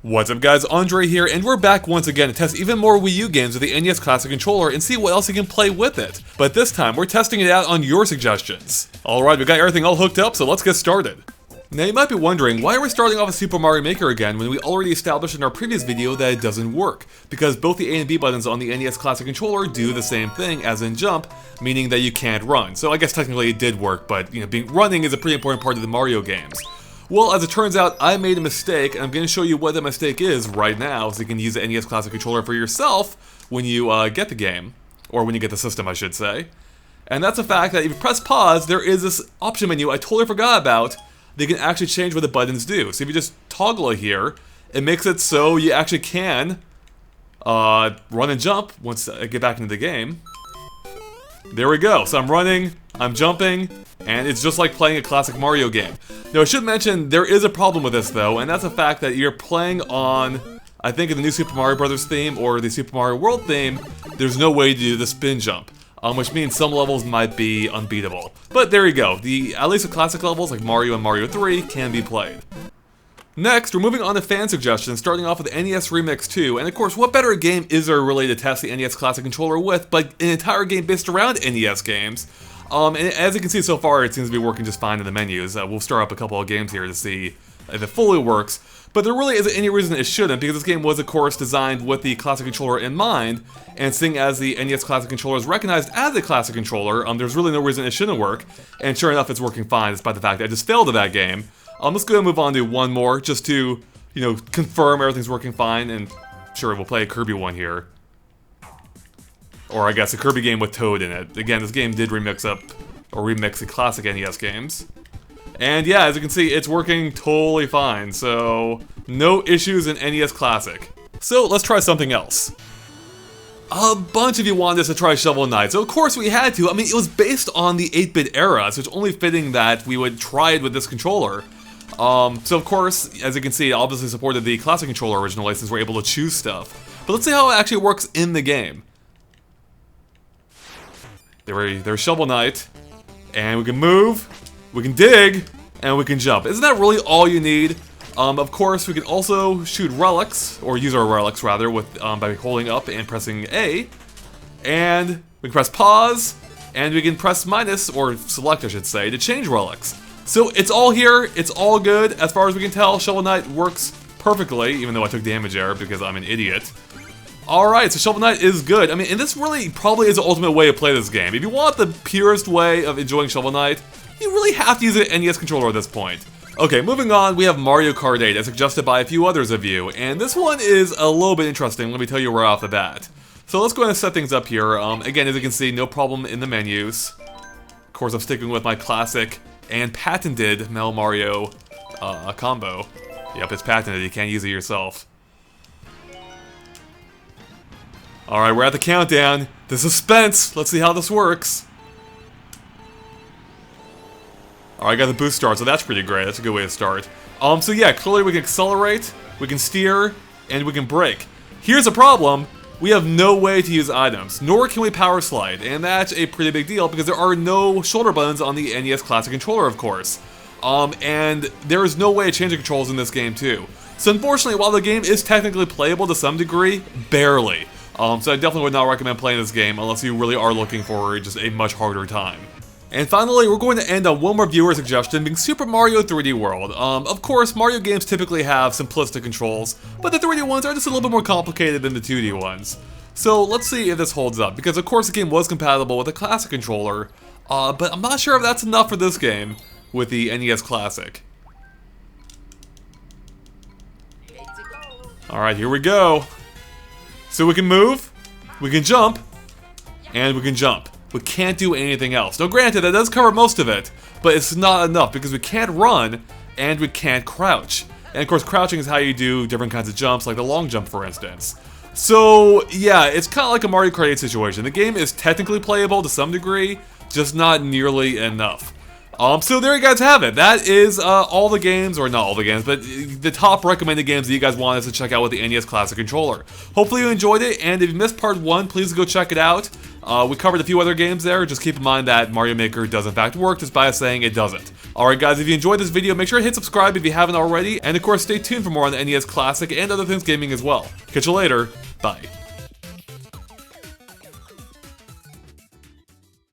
What's up guys, Andre here, and we're back once again to test even more Wii U games with the NES Classic Controller and see what else you can play with it. But this time, we're testing it out on your suggestions. Alright, we got everything all hooked up, so let's get started. Now you might be wondering, why are we starting off with Super Mario Maker again when we already established in our previous video that it doesn't work? Because both the A and B buttons on the NES Classic Controller do the same thing as in jump, meaning that you can't run. So I guess technically it did work, but running is a pretty important part of the Mario games. Well, as it turns out, I made a mistake, and I'm going to show you what that mistake is right now, so you can use the NES Classic Controller for yourself when you get the game. Or when you get the system, I should say. And that's the fact that if you press pause, there is this option menu I totally forgot about that you can actually change what the buttons do. So if you just toggle it here, it makes it so you actually can run and jump once I get back into the game. There we go. So I'm running, I'm jumping, and it's just like playing a classic Mario game. Now I should mention there is a problem with this though, and that's the fact that you're playing on, I think in the new Super Mario Bros. Theme or the Super Mario World theme, there's no way to do the spin jump. Which means some levels might be unbeatable. But there you go, at least the classic levels like Mario and Mario 3 can be played. Next, we're moving on to fan suggestions, starting off with NES Remix 2, and of course, what better game is there really to test the NES Classic Controller with, but an entire game based around NES games? And as you can see so far, it seems to be working just fine in the menus. We'll start up a couple of games here to see if it fully works, but there really isn't any reason it shouldn't, because this game was, of course, designed with the Classic Controller in mind, and seeing as the NES Classic Controller is recognized as a Classic Controller, there's really no reason it shouldn't work, and sure enough, it's working fine, despite the fact that I just failed at that game. Let's go and move on to one more, just to, confirm everything's working fine, and sure, we'll play a Kirby one here. Or I guess a Kirby game with Toad in it. Again, this game did remix the classic NES games. And yeah, as you can see, it's working totally fine, so no issues in NES Classic. So let's try something else. A bunch of you wanted us to try Shovel Knight, so of course we had to. It was based on the 8-bit era, so it's only fitting that we would try it with this controller. So of course, as you can see, it obviously supported the Classic Controller originally since we're able to choose stuff. But let's see how it actually works in the game. There's Shovel Knight, and we can move, we can dig, and we can jump. Isn't that really all you need? Of course, we can also shoot relics, or use our relics rather, by holding up and pressing A. And we can press pause, and we can press minus, or select I should say, to change relics. So it's all here, it's all good. As far as we can tell, Shovel Knight works perfectly, even though I took damage error because I'm an idiot. Alright, so Shovel Knight is good. And this really probably is the ultimate way to play this game. If you want the purest way of enjoying Shovel Knight, you really have to use an NES controller at this point. Okay, moving on, we have Mario Kart 8, as suggested by a few others of you, and this one is a little bit interesting, let me tell you right off the bat. So let's go ahead and set things up here. Again, as you can see, no problem in the menus. Of course, I'm sticking with my classic and patented Metal Mario combo. Yep, it's patented, you can't use it yourself. Alright, we're at the countdown. The suspense! Let's see how this works. Alright, I got the boost start, so that's pretty great. That's a good way to start. So yeah, clearly we can accelerate, we can steer, and we can brake. Here's the problem. We have no way to use items, nor can we power slide, and that's a pretty big deal because there are no shoulder buttons on the NES Classic Controller, of course. And there is no way to change the controls in this game, too. So unfortunately, while the game is technically playable to some degree, barely. So I definitely would not recommend playing this game unless you really are looking for just a much harder time. And finally, we're going to end on one more viewer suggestion, being Super Mario 3D World. Of course, Mario games typically have simplistic controls, but the 3D ones are just a little bit more complicated than the 2D ones. So let's see if this holds up, because of course the game was compatible with the Classic Controller, but I'm not sure if that's enough for this game with the NES Classic. Alright, here we go. So we can move, we can jump, and we can jump. We can't do anything else. Now granted, that does cover most of it, but it's not enough because we can't run, and we can't crouch. And of course, crouching is how you do different kinds of jumps, like the long jump for instance. So yeah, it's kind of like a Mario Kart 8 situation. The game is technically playable to some degree, just not nearly enough. So there you guys have it. That is all the games, or not all the games, but the top recommended games that you guys want us to check out with the NES Classic Controller. Hopefully you enjoyed it, and if you missed part 1, please go check it out. We covered a few other games there. Just keep in mind that Mario Maker does in fact work, just by us saying it doesn't. Alright guys, if you enjoyed this video, make sure to hit subscribe if you haven't already, and of course stay tuned for more on the NES Classic and other things gaming as well. Catch you later, bye.